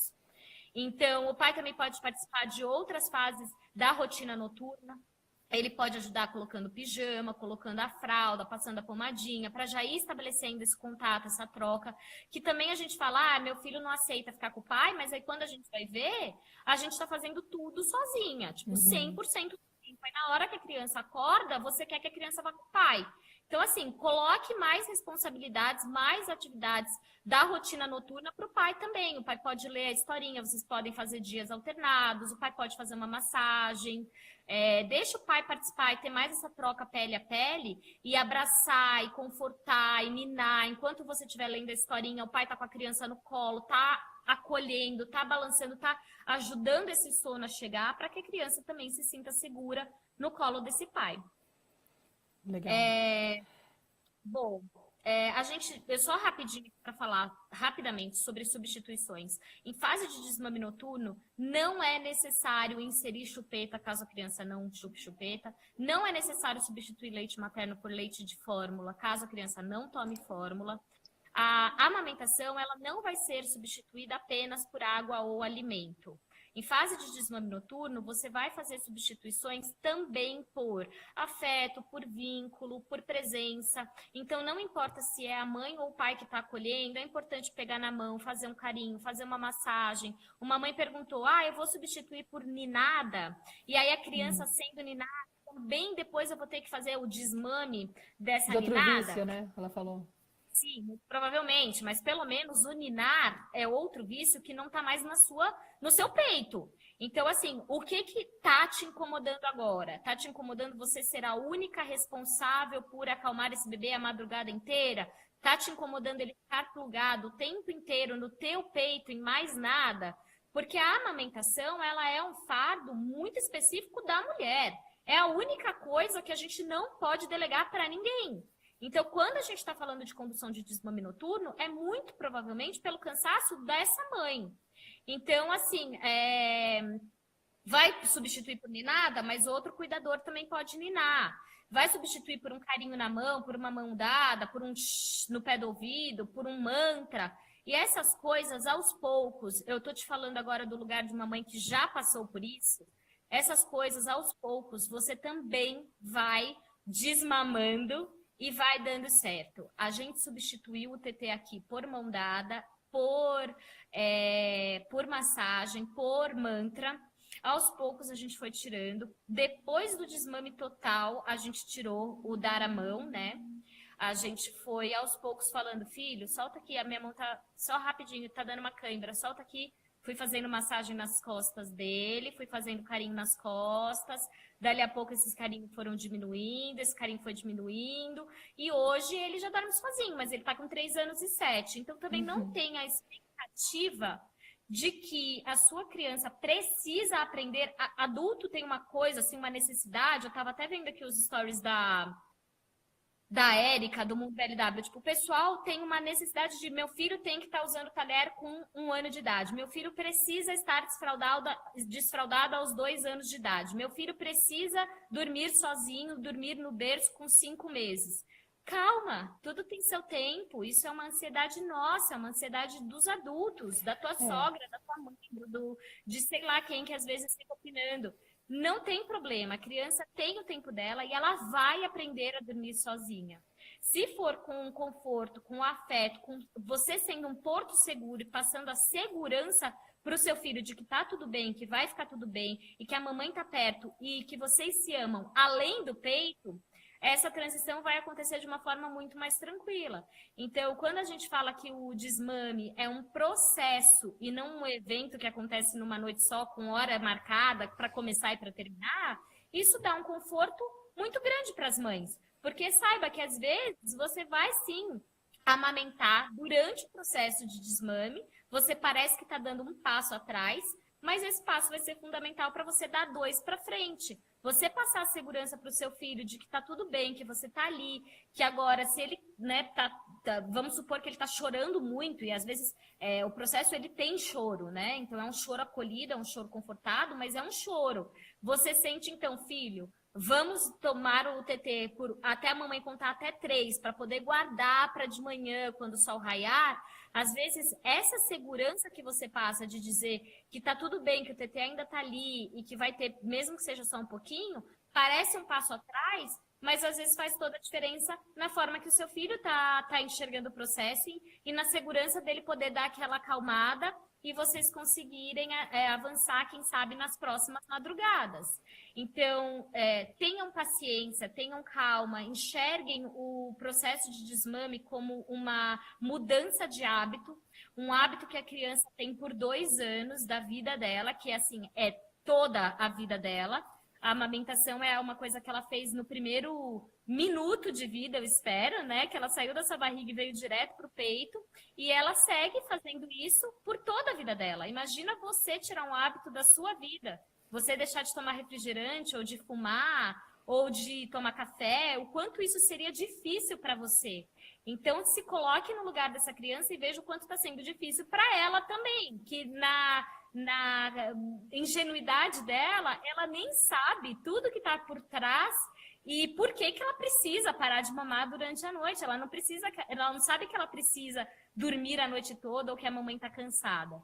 Então, o pai também pode participar de outras fases da rotina noturna. Ele pode ajudar colocando pijama, colocando a fralda, passando a pomadinha, para já ir estabelecendo esse contato, essa troca. Que também a gente fala, meu filho não aceita ficar com o pai, mas aí quando a gente vai ver, a gente está fazendo tudo sozinha, tipo, 100% sozinho. Aí na hora que a criança acorda, você quer que a criança vá com o pai. Então, assim, coloque mais responsabilidades, mais atividades da rotina noturna para o pai também. O pai pode ler a historinha, vocês podem fazer dias alternados, o pai pode fazer uma massagem. Deixa o pai participar e ter mais essa troca pele a pele e abraçar, e confortar, e ninar. Enquanto você estiver lendo a historinha, o pai tá com a criança no colo, tá acolhendo, tá balançando, tá ajudando esse sono a chegar para que a criança também se sinta segura no colo desse pai. Legal. Bom, eu só rapidinho para falar rapidamente sobre substituições. Em fase de desmame noturno, não é necessário inserir chupeta caso a criança não chupe chupeta. Não é necessário substituir leite materno por leite de fórmula caso a criança não tome fórmula. A amamentação, ela não vai ser substituída apenas por água ou alimento. Em fase de desmame noturno, você vai fazer substituições também por afeto, por vínculo, por presença. Então, não importa se é a mãe ou o pai que está acolhendo, é importante pegar na mão, fazer um carinho, fazer uma massagem. Uma mãe perguntou, eu vou substituir por ninada? E aí a criança sendo ninada, bem depois eu vou ter que fazer o desmame dessa De outro ninada? vício, né? Ela falou. Sim, muito provavelmente, mas pelo menos o ninar é outro vício que não está mais no seu peito. Então, assim, o que tá te incomodando agora? Tá te incomodando você ser a única responsável por acalmar esse bebê a madrugada inteira? Tá te incomodando ele ficar plugado o tempo inteiro no teu peito e mais nada? Porque a amamentação, ela é um fardo muito específico da mulher. É a única coisa que a gente não pode delegar para ninguém. Então, quando a gente está falando de condução de desmame noturno, é muito provavelmente pelo cansaço dessa mãe. Então, assim, vai substituir por ninada, mas outro cuidador também pode ninar. Vai substituir por um carinho na mão, por uma mão dada, por um no pé do ouvido, por um mantra. E essas coisas, aos poucos, eu tô te falando agora do lugar de uma mãe que já passou por isso, essas coisas, aos poucos, você também vai desmamando e vai dando certo. A gente substituiu o TT aqui por mão dada, por massagem, por mantra. Aos poucos a gente foi tirando. Depois do desmame total, a gente tirou o dar a mão, né? A gente foi aos poucos falando, filho, solta aqui, a minha mão tá só rapidinho, tá dando uma cãibra, solta aqui. Fui fazendo massagem nas costas dele, fui fazendo carinho nas costas. Dali a pouco esses carinhos foram diminuindo, esse carinho foi diminuindo. E hoje ele já dorme sozinho, mas ele tá com 3 anos e 7. Então também não tem a expectativa de que a sua criança precisa aprender. Adulto tem uma coisa, assim, uma necessidade. Eu estava até vendo aqui os stories da Érica, do Mundo LW. Tipo, o pessoal tem uma necessidade de meu filho tem que estar usando talher com 1 ano de idade. Meu filho precisa estar desfraldado aos 2 anos de idade. Meu filho precisa dormir sozinho, dormir no berço com 5 meses. Calma, tudo tem seu tempo. Isso é uma ansiedade nossa, é uma ansiedade dos adultos, da tua sogra, da tua mãe, de sei lá quem que às vezes fica opinando. Não tem problema, a criança tem o tempo dela e ela vai aprender a dormir sozinha. Se for com conforto, com afeto, com você sendo um porto seguro e passando a segurança para o seu filho de que tá tudo bem, que vai ficar tudo bem e que a mamãe tá perto e que vocês se amam além do peito, essa transição vai acontecer de uma forma muito mais tranquila. Então, quando a gente fala que o desmame é um processo e não um evento que acontece numa noite só, com hora marcada para começar e para terminar, isso dá um conforto muito grande para as mães. Porque saiba que, às vezes, você vai, sim, amamentar durante o processo de desmame, você parece que está dando um passo atrás, mas esse passo vai ser fundamental para você dar 2 para frente. Você passar a segurança para o seu filho de que está tudo bem, que você está ali, que agora, se ele, né, vamos supor que ele está chorando muito, e às vezes o processo ele tem choro, né? Então é um choro acolhido, é um choro confortado, mas é um choro. Você sente, então, filho, vamos tomar o TT até a mamãe contar até 3, para poder guardar para de manhã, quando o sol raiar. Às vezes, essa segurança que você passa de dizer que tá tudo bem, que o TT ainda tá ali e que vai ter, mesmo que seja só um pouquinho, parece um passo atrás, mas às vezes faz toda a diferença na forma que o seu filho tá enxergando o processo e na segurança dele poder dar aquela acalmada e vocês conseguirem avançar, quem sabe, nas próximas madrugadas. Então, tenham paciência, tenham calma, enxerguem o processo de desmame como uma mudança de hábito, um hábito que a criança tem por 2 anos da vida dela, que assim, é toda a vida dela. A amamentação é uma coisa que ela fez no primeiro minuto de vida, eu espero, né? Que ela saiu da sua barriga e veio direto para o peito. E ela segue fazendo isso por toda a vida dela. Imagina você tirar um hábito da sua vida. Você deixar de tomar refrigerante, ou de fumar, ou de tomar café. O quanto isso seria difícil para você. Então, se coloque no lugar dessa criança e veja o quanto está sendo difícil para ela também. Que na ingenuidade dela, ela nem sabe tudo que está por trás e por que ela precisa parar de mamar durante a noite. Ela não sabe que ela precisa dormir a noite toda ou que a mamãe está cansada.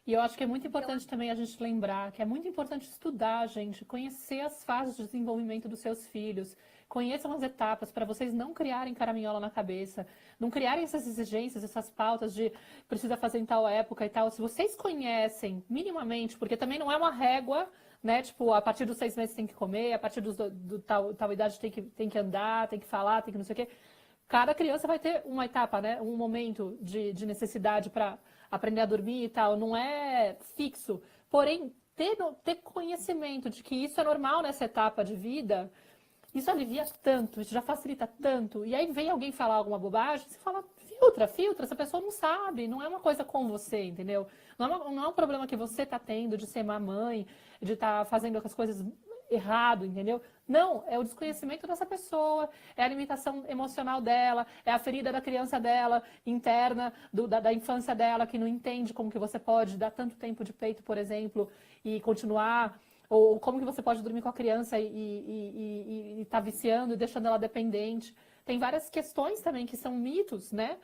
E eu acho que é muito importante também a gente lembrar que é muito importante estudar, gente, conhecer as fases de desenvolvimento dos seus filhos, conheçam as etapas para vocês não criarem caraminhola na cabeça, não criarem essas exigências, essas pautas de precisa fazer em tal época e tal. Se vocês conhecem minimamente, porque também não é uma régua, né? Tipo, a partir dos 6 meses tem que comer, a partir do tal idade tem que andar, tem que falar, tem que não sei o quê. Cada criança vai ter uma etapa, né? Um momento de necessidade para aprender a dormir e tal. Não é fixo. Porém, ter conhecimento de que isso é normal nessa etapa de vida, isso alivia tanto, isso já facilita tanto. E aí vem alguém falar alguma bobagem, você fala, filtra, essa pessoa não sabe, não é uma coisa com você, entendeu? Não é um problema que você está tendo de ser mamãe, de estar fazendo as coisas errado, entendeu? Não, é o desconhecimento dessa pessoa, é a limitação emocional dela, é a ferida da criança dela, interna, da infância dela, que não entende como que você pode dar tanto tempo de peito, por exemplo, e continuar, ou como que você pode dormir com a criança e tá viciando e deixando ela dependente. Tem várias questões também que são mitos, né?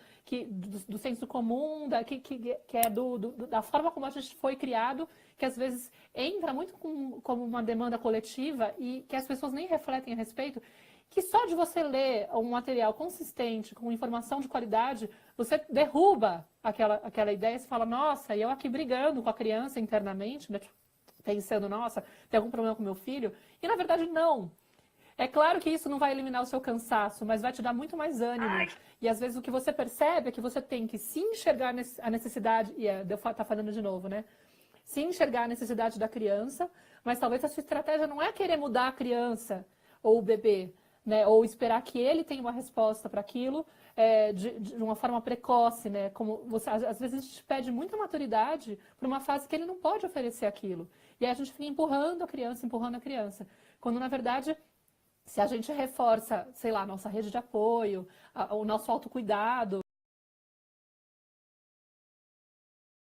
Do senso comum, que é da forma como a gente foi criado, que às vezes entra muito como uma demanda coletiva e que as pessoas nem refletem a respeito, que só de você ler um material consistente, com informação de qualidade, você derruba aquela ideia e você fala, nossa, e eu aqui brigando com a criança internamente, né? Pensando, nossa, tem algum problema com meu filho? E na verdade não. É claro que isso não vai eliminar o seu cansaço, mas vai te dar muito mais ânimo. E às vezes o que você percebe é que você tem que se enxergar a necessidade, e tá falando de novo, né? Se enxergar a necessidade da criança, mas talvez a sua estratégia não é querer mudar a criança ou o bebê, né? Ou esperar que ele tenha uma resposta para aquilo de uma forma precoce, né? Como você, às vezes a gente pede muita maturidade para uma fase que ele não pode oferecer aquilo. E aí a gente fica empurrando a criança, empurrando a criança. Quando, na verdade, se a gente reforça, sei lá, a nossa rede de apoio, o nosso autocuidado,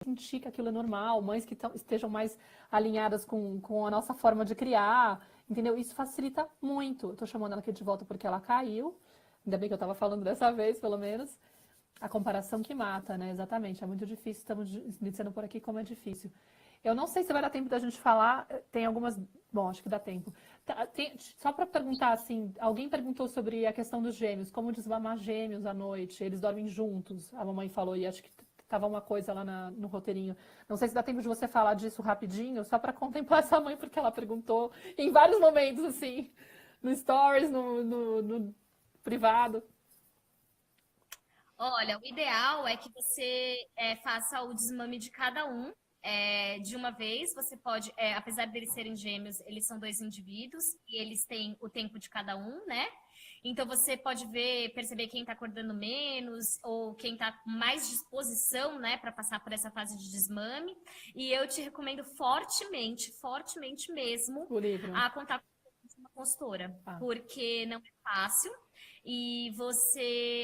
sentir que aquilo é normal, mães que estejam mais alinhadas com a nossa forma de criar, entendeu? Isso facilita muito. Eu tô chamando ela aqui de volta porque ela caiu, ainda bem que eu tava falando dessa vez, pelo menos. A comparação que mata, né? Exatamente, é muito difícil, estamos dizendo por aqui como é difícil. Eu não sei se vai dar tempo da gente falar, tem algumas... Bom, acho que dá tempo. Só para perguntar, assim, alguém perguntou sobre a questão dos gêmeos, como desmamar gêmeos à noite, eles dormem juntos, a mamãe falou, e acho que tava uma coisa lá no roteirinho. Não sei se dá tempo de você falar disso rapidinho, só para contemplar essa mãe, porque ela perguntou em vários momentos, assim, no Stories, no privado. Olha, o ideal é que você faça o desmame de cada um de uma vez. Você pode, apesar deles serem gêmeos, eles são dois indivíduos e eles têm o tempo de cada um, né? Então você pode perceber quem está acordando menos ou quem está com mais disposição, né, para passar por essa fase de desmame. E eu te recomendo fortemente, fortemente mesmo, O livro. a contar com uma consultora, porque não é fácil. E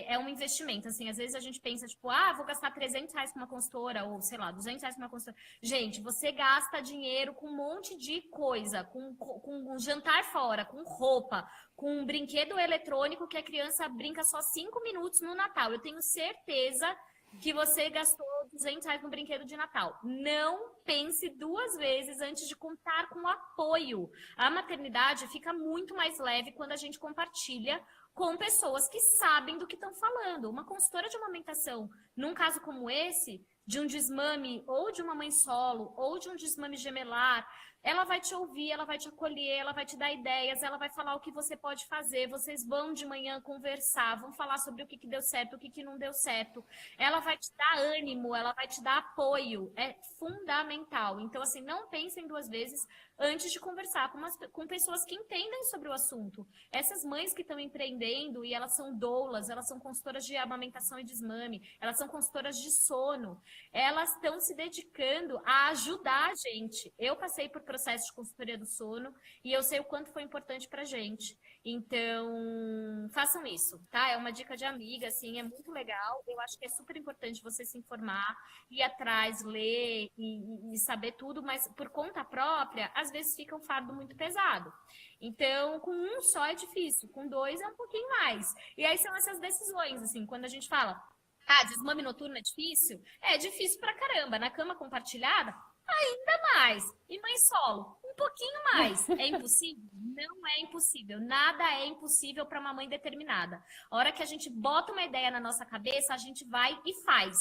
é um investimento, assim, às vezes a gente pensa, tipo, vou gastar R$ 300 com uma consultora, ou sei lá, R$ 200 com uma consultora. Gente, você gasta dinheiro com um monte de coisa, com um jantar fora, com roupa, com um brinquedo eletrônico que a criança brinca só 5 minutos no Natal. Eu tenho certeza que você gastou R$ 200 no brinquedo de Natal. Não pense 2 vezes antes de contar com apoio. A maternidade fica muito mais leve quando a gente compartilha com pessoas que sabem do que estão falando. Uma consultora de amamentação, num caso como esse, de um desmame ou de uma mãe solo, ou de um desmame gemelar, ela vai te ouvir, ela vai te acolher, ela vai te dar ideias, ela vai falar o que você pode fazer. Vocês vão de manhã conversar, vão falar sobre o que deu certo, o que não deu certo. Ela vai te dar ânimo, ela vai te dar apoio. É fundamental. Então, assim, não pensem 2 vezes antes de conversar com pessoas que entendem sobre o assunto. Essas mães que estão empreendendo e elas são doulas, elas são consultoras de amamentação e desmame, elas são consultoras de sono, elas estão se dedicando a ajudar a gente. Eu passei por processo de consultoria do sono e eu sei o quanto foi importante pra gente. Então, façam isso, tá? É uma dica de amiga, assim, é muito legal. Eu acho que é super importante você se informar, ir atrás, ler e saber tudo, mas por conta própria, às vezes fica um fardo muito pesado. Então, com um só é difícil, com 2 é um pouquinho mais. E aí são essas decisões, assim, quando a gente fala, desmame noturno é difícil pra caramba. Na cama compartilhada, ainda mais. E mãe solo, um pouquinho mais. É impossível? Não é impossível. Nada é impossível para uma mãe determinada. A hora que a gente bota uma ideia na nossa cabeça, a gente vai e faz.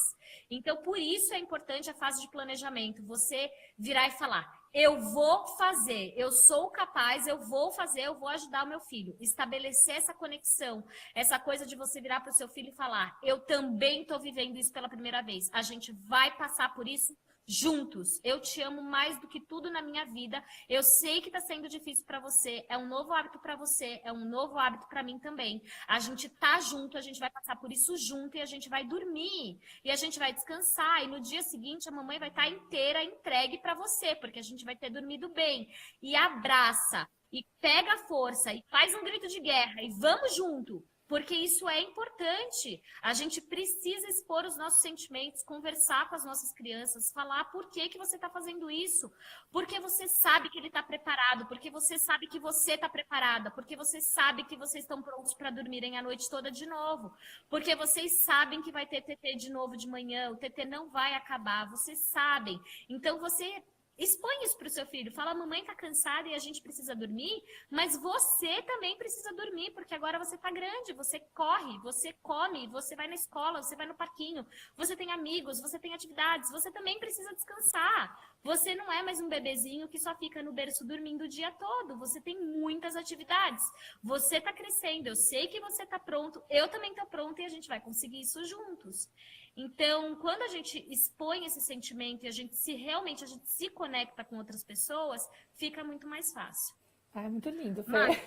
Então, por isso é importante a fase de planejamento. Você virar e falar, eu vou fazer, eu sou capaz, eu vou fazer, eu vou ajudar o meu filho. Estabelecer essa conexão, essa coisa de você virar para o seu filho e falar, eu também estou vivendo isso pela primeira vez. A gente vai passar por isso juntos. Eu te amo mais do que tudo na minha vida. Eu sei que está sendo difícil para você. É um novo hábito para você. É um novo hábito para mim também. A gente tá junto. A gente vai passar por isso junto e a gente vai dormir e a gente vai descansar. E no dia seguinte a mamãe vai estar inteira entregue para você, porque a gente vai ter dormido bem. E abraça e pega a força e faz um grito de guerra e vamos junto. Porque isso é importante. A gente precisa expor os nossos sentimentos, conversar com as nossas crianças, falar por que você está fazendo isso. Porque você sabe que ele está preparado, porque você sabe que você está preparada, porque você sabe que vocês estão prontos para dormirem a noite toda de novo. Porque vocês sabem que vai ter TT de novo de manhã, o TT não vai acabar, vocês sabem. Então você expõe isso para o seu filho. Fala, mamãe tá cansada e a gente precisa dormir, mas você também precisa dormir, porque agora você tá grande, você corre, você come, você vai na escola, você vai no parquinho, você tem amigos, você tem atividades, você também precisa descansar. Você não é mais um bebezinho que só fica no berço dormindo o dia todo, você tem muitas atividades. Você tá crescendo, eu sei que você tá pronto, eu também tô pronta e a gente vai conseguir isso juntos. Então, quando a gente expõe esse sentimento e realmente a gente se conecta com outras pessoas, fica muito mais fácil. É muito lindo, Fê. Mas,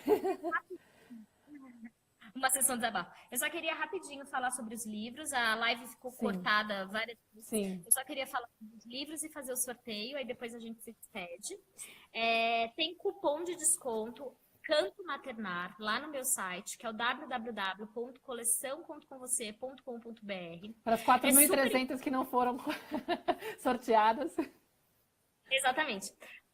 Uma sessão de desabafo. Eu só queria rapidinho falar sobre os livros. A live ficou Sim, cortada várias vezes. sim. Eu só queria falar sobre os livros e fazer o sorteio, aí depois a gente se despede. Tem cupom de desconto Canto Maternar lá no meu site, que é o www.coleção.comvocê.com.br. Para as É super 4.300 que não foram sorteadas. Exatamente.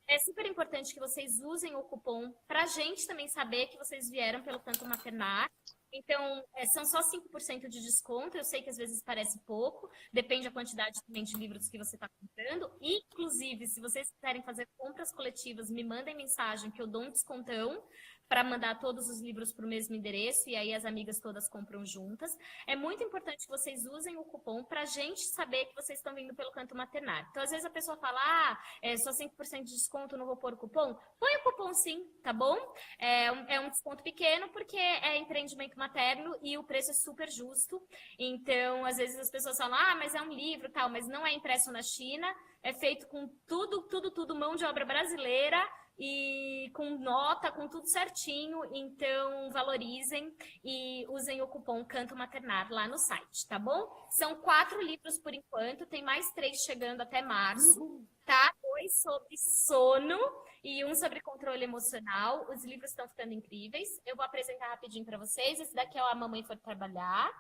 É super importante que vocês usem o cupom para a gente também saber que vocês vieram pelo Canto Maternar. Então, são só 5% de desconto. Eu sei que às vezes parece pouco, depende da quantidade também de livros que você está comprando. Inclusive, se vocês quiserem fazer compras coletivas, me mandem mensagem que eu dou um descontão para mandar todos os livros para o mesmo endereço e aí as amigas todas compram juntas. É muito importante que vocês usem o cupom para a gente saber que vocês estão vindo pelo Canto Maternar. Então, às vezes a pessoa fala, só 5% de desconto, não vou pôr o cupom. Põe o cupom sim, tá bom? É um desconto pequeno porque é empreendimento materno e o preço é super justo. Então, às vezes as pessoas falam, mas é um livro tal, mas não é impresso na China, é feito com tudo, mão de obra brasileira, e com nota, com tudo certinho. Então, valorizem e usem o cupom Canto Maternar lá no site, tá bom? São 4 livros por enquanto, tem mais 3 chegando até março, tá? 2 sobre sono e 1 sobre controle emocional. Os livros estão ficando incríveis. Eu vou apresentar rapidinho para vocês. Esse daqui é o A Mamãe Foi Trabalhar.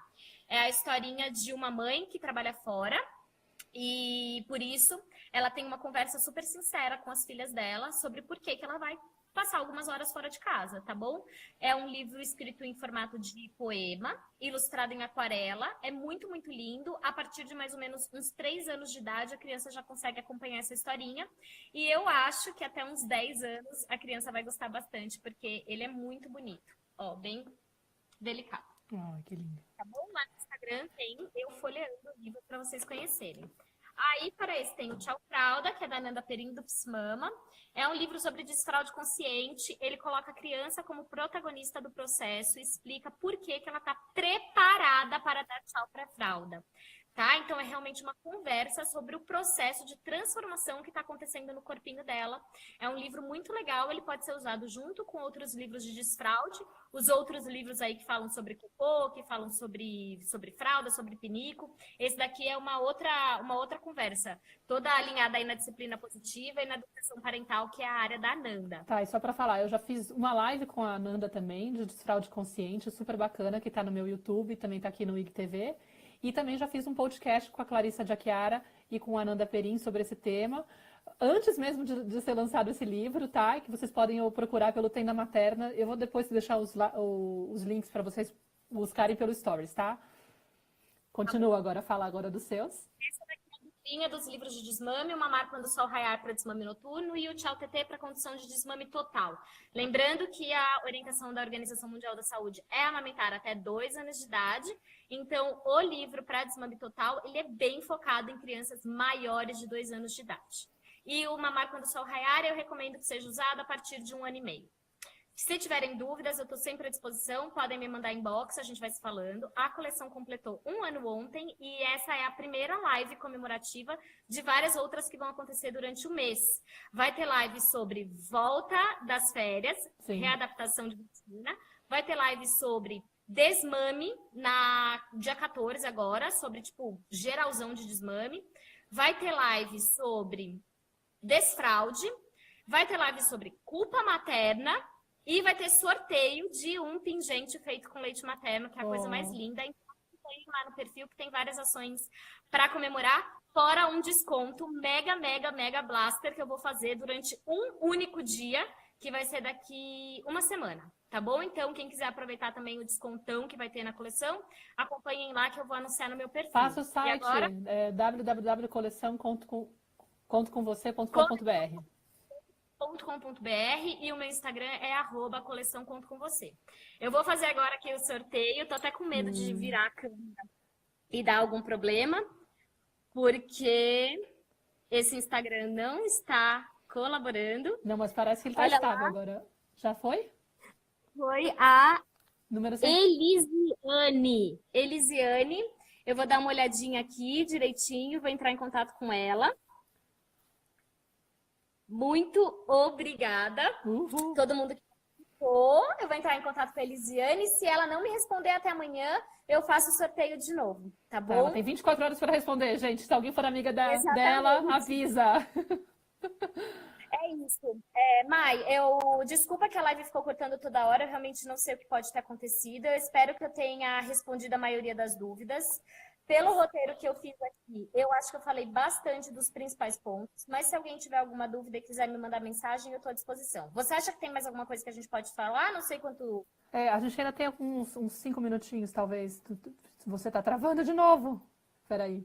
É a historinha de uma mãe que trabalha fora. E por isso ela tem uma conversa super sincera com as filhas dela sobre por que ela vai passar algumas horas fora de casa, tá bom? É um livro escrito em formato de poema, ilustrado em aquarela, é muito, muito lindo. A partir de mais ou menos uns 3 anos de idade, a criança já consegue acompanhar essa historinha. E eu acho que até uns 10 anos a criança vai gostar bastante, porque ele é muito bonito. Ó, bem delicado. Que lindo. Tá bom? Lá no Instagram tem eu folheando o livro para vocês conhecerem. Aí, para esse, tem o Tchau Fralda, que é da Nanda Perim do Psmama. É um livro sobre desfraude consciente. Ele coloca a criança como protagonista do processo e explica por que ela está preparada para dar tchau para a fralda. Tá? Então, é realmente uma conversa sobre o processo de transformação que está acontecendo no corpinho dela. É um livro muito legal, ele pode ser usado junto com outros livros de desfraude, os outros livros aí que falam sobre cocô, que falam sobre fralda, sobre pinico. Esse daqui é uma outra conversa, toda alinhada aí na disciplina positiva e na educação parental, que é a área da Nanda. Tá, e só para falar, eu já fiz uma live com a Nanda também, de desfraude consciente, super bacana, que tá no meu YouTube, também tá aqui no IGTV. E também já fiz um podcast com a Clarissa Jaquiara e com a Nanda Perim sobre esse tema, antes mesmo de ser lançado esse livro, tá? Que vocês podem procurar pelo Tenda Materna. Eu vou depois deixar os links para vocês buscarem pelo Stories, tá? Continua agora, fala agora dos seus. Essa daqui é a duplinha dos livros de desmame, uma marca quando o sol raiar para desmame noturno e o Tchau TT para condição de desmame total. Lembrando que a orientação da Organização Mundial da Saúde é amamentar até 2 anos de idade. Então, o livro para desmame total, ele é bem focado em crianças maiores de 2 anos de idade. E o Mamar Quando o Sol Raiar, eu recomendo que seja usado a partir de 1 ano e meio. Se tiverem dúvidas, eu estou sempre à disposição, podem me mandar inbox, a gente vai se falando. A coleção completou 1 ano ontem e essa é a primeira live comemorativa de várias outras que vão acontecer durante o mês. Vai ter live sobre volta das férias, Sim. Readaptação de rotina, vai ter live sobre desmame, na dia 14 agora, sobre, geralzão de desmame. Vai ter live sobre desfraude. Vai ter live sobre culpa materna. E vai ter sorteio de um pingente feito com leite materno, que é a coisa mais linda. Então, tem lá no perfil que tem várias ações para comemorar. Fora um desconto mega, mega, mega blaster que eu vou fazer durante um único dia, que vai ser daqui 1 semana. Tá bom? Então, quem quiser aproveitar também o descontão que vai ter na coleção, acompanhem lá que eu vou anunciar no meu perfil. Faça o site agora... www.coleçãocontovocê.com.br e o meu Instagram é @coleção.comvocê. Eu vou fazer agora aqui o sorteio, tô até com medo de virar a câmera e dar algum problema, porque esse Instagram não está colaborando. Não, mas parece que ele está estável agora. Já foi? Foi a Número 100. Elisiane. Eu vou dar uma olhadinha aqui direitinho, vou entrar em contato com ela. Muito obrigada. Uhul. Todo mundo que eu vou entrar em contato com a Elisiane. Se ela não me responder até amanhã, eu faço o sorteio de novo, tá Tá, ela bom? tem 24 horas para responder, gente. Se alguém for amiga dela, Exatamente. avisa. É isso. Mai, desculpa que a live ficou cortando toda hora, eu realmente não sei o que pode ter acontecido. Eu espero que eu tenha respondido a maioria das dúvidas. Pelo roteiro que eu fiz aqui, eu acho que eu falei bastante dos principais pontos, mas se alguém tiver alguma dúvida e quiser me mandar mensagem, eu estou à disposição. Você acha que tem mais alguma coisa que a gente pode falar? Não sei quanto. A gente ainda tem uns 5 minutinhos, talvez. Você tá travando de novo. Peraí.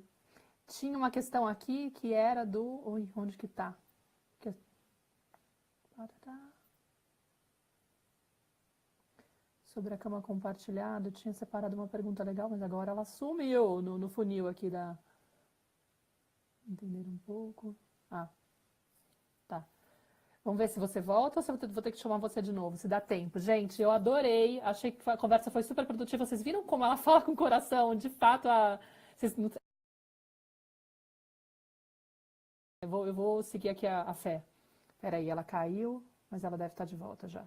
Tinha uma questão aqui que era do... Ui, onde que tá? Sobre a cama compartilhada, eu tinha separado uma pergunta legal, mas agora ela sumiu no funil aqui da... Entender um pouco. Ah, tá. Vamos ver se você volta ou se eu vou ter que chamar você de novo, se dá tempo. Gente, eu adorei, achei que a conversa foi super produtiva. Vocês viram como ela fala com o coração? De fato, eu vou seguir aqui a fé. Peraí, ela caiu, mas ela deve estar de volta já.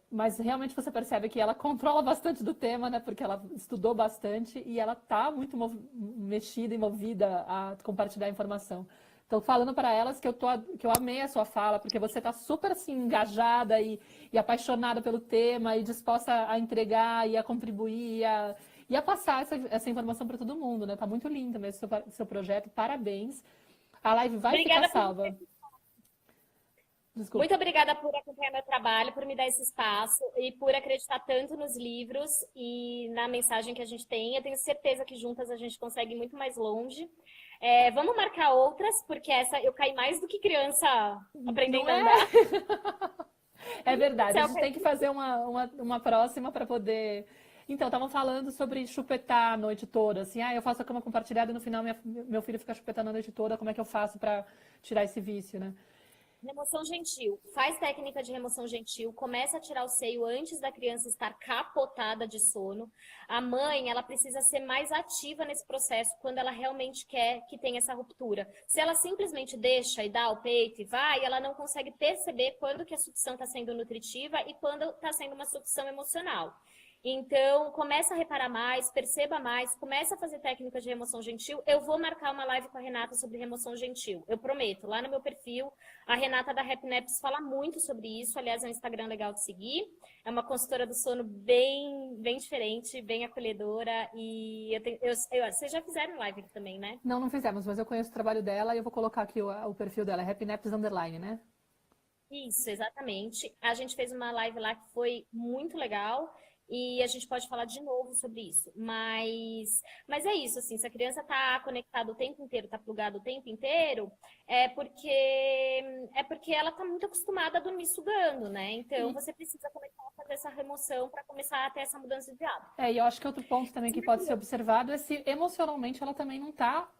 Mas realmente você percebe que ela controla bastante do tema, né? Porque ela estudou bastante e ela tá muito mexida e movida a compartilhar informação. Então, falando para elas que eu amei a sua fala, porque você tá super assim, engajada e apaixonada pelo tema e disposta a entregar e a contribuir e a passar essa informação para todo mundo, né? Tá muito lindo mesmo seu projeto, parabéns. A live vai Obrigada ficar salva. Muito obrigada por acompanhar meu trabalho, por me dar esse espaço e por acreditar tanto nos livros e na mensagem que a gente tem. Eu tenho certeza que juntas a gente consegue ir muito mais longe. Vamos marcar outras, porque essa eu caí mais do que criança aprendendo a andar. É verdade, a gente tem que fazer uma próxima para poder... Então, estavam falando sobre chupetar a noite toda, assim, eu faço a cama compartilhada e no final meu filho fica chupetando a noite toda, como é que eu faço para tirar esse vício, né? Remoção gentil. Faz técnica de remoção gentil. Começa a tirar o seio antes da criança estar capotada de sono. A mãe, ela precisa ser mais ativa nesse processo quando ela realmente quer que tenha essa ruptura. Se ela simplesmente deixa e dá o peito e vai, ela não consegue perceber quando que a sucção está sendo nutritiva e quando está sendo uma sucção emocional. Então, começa a reparar mais, perceba mais, começa a fazer técnicas de remoção gentil. Eu vou marcar uma live com a Renata sobre remoção gentil, eu prometo. Lá no meu perfil, a Renata da Happy Naps fala muito sobre isso. Aliás, é um Instagram legal de seguir. É uma consultora do sono bem diferente, bem acolhedora. E vocês já fizeram live aqui também, né? Não fizemos, mas eu conheço o trabalho dela e eu vou colocar aqui o perfil dela, Happy Naps Underline, né? Isso, exatamente. A gente fez uma live lá que foi muito legal. E a gente pode falar de novo sobre isso. Mas é isso, assim, se a criança está conectada o tempo inteiro, está plugada o tempo inteiro, é porque ela está muito acostumada a dormir sugando, né? Então você precisa começar a fazer essa remoção para começar a ter essa mudança de hábito. E eu acho que outro ponto também que pode ser observado é se emocionalmente ela também não está,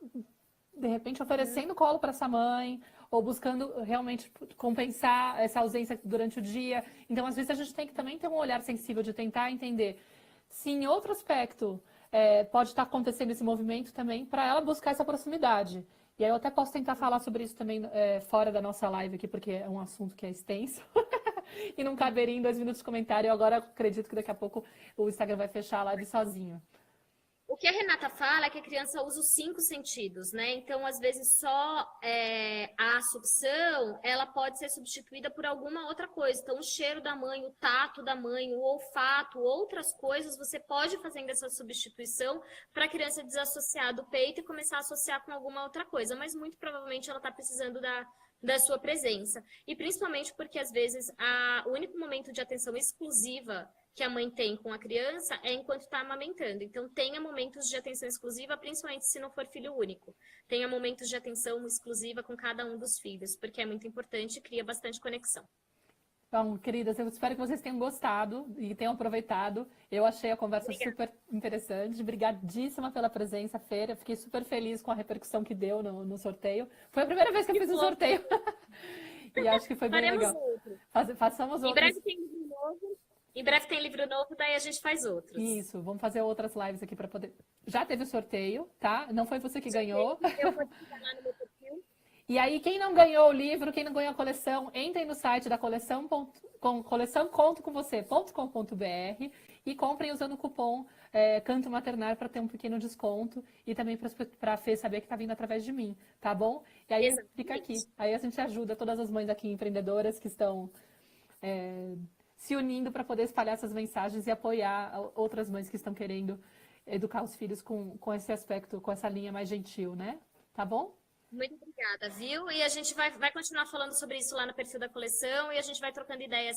de repente, oferecendo colo para essa mãe, ou buscando realmente compensar essa ausência durante o dia. Então, às vezes, a gente tem que também ter um olhar sensível de tentar entender se em outro aspecto pode estar acontecendo esse movimento também para ela buscar essa proximidade. E aí eu até posso tentar falar sobre isso também fora da nossa live aqui, porque é um assunto que é extenso. E não caberia em 2 minutos de comentário. Eu agora acredito que daqui a pouco o Instagram vai fechar a live sozinho. O que a Renata fala é que a criança usa os 5 sentidos, né? Então, às vezes, só a sucção, ela pode ser substituída por alguma outra coisa. Então, o cheiro da mãe, o tato da mãe, o olfato, outras coisas, você pode fazendo essa substituição para a criança desassociar do peito e começar a associar com alguma outra coisa. Mas, muito provavelmente, ela está precisando da sua presença. E, principalmente, porque, às vezes, o único momento de atenção exclusiva que a mãe tem com a criança é enquanto está amamentando. Então, tenha momentos de atenção exclusiva, principalmente se não for filho único. Tenha momentos de atenção exclusiva com cada um dos filhos, porque é muito importante e cria bastante conexão. Então, queridas, eu espero que vocês tenham gostado e tenham aproveitado. Eu achei a conversa super interessante. Obrigadíssima pela presença, Fer. Eu fiquei super feliz com a repercussão que deu no sorteio. Foi a primeira vez que eu fiz um sorteio. E acho que foi bem legal. Façamos outro. Em breve tem livro novo, daí a gente faz outros. Isso, vamos fazer outras lives aqui para poder... Já teve o sorteio, tá? Não foi você que ganhou. Eu vou lá no meu perfil. E aí, quem não ganhou o livro, quem não ganhou a coleção, entrem no site da coleçãocontokomvocê.com.br e comprem usando o cupom Canto Maternar para ter um pequeno desconto e também para a Fê saber que está vindo através de mim, tá bom? E aí fica aqui. Exatamente. Aí a gente ajuda todas as mães aqui empreendedoras que estão se unindo para poder espalhar essas mensagens e apoiar outras mães que estão querendo educar os filhos com esse aspecto, com essa linha mais gentil, né? Tá bom? Muito obrigada, viu? E a gente vai continuar falando sobre isso lá no perfil da coleção e a gente vai trocando ideias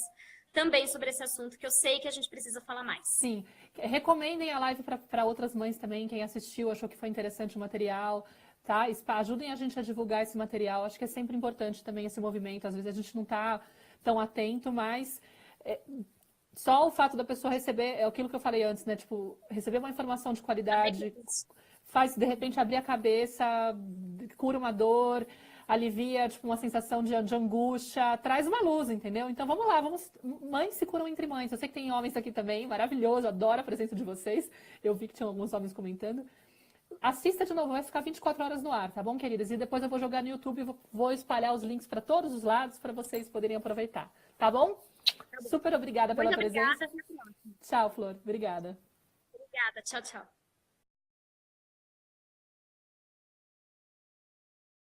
também sobre esse assunto, que eu sei que a gente precisa falar mais. Sim. Recomendem a live para outras mães também, quem assistiu, achou que foi interessante o material, tá? Ajudem a gente a divulgar esse material. Acho que é sempre importante também esse movimento. Às vezes a gente não está tão atento, mas só o fato da pessoa receber, é aquilo que eu falei antes, né? Tipo, receber uma informação de qualidade, faz, de repente, abrir a cabeça, cura uma dor, alivia, tipo, uma sensação de angústia, traz uma luz, entendeu? Então, vamos lá, mães se curam entre mães. Eu sei que tem homens aqui também, maravilhoso, adoro a presença de vocês. Eu vi que tinha alguns homens comentando. Assista de novo, vai ficar 24 horas no ar, tá bom, queridas? E depois eu vou jogar no YouTube e vou espalhar os links para todos os lados para vocês poderem aproveitar, tá bom? Super obrigada pela Muito presença. obrigada. Tchau, Flor. Obrigada. Obrigada. Tchau, tchau.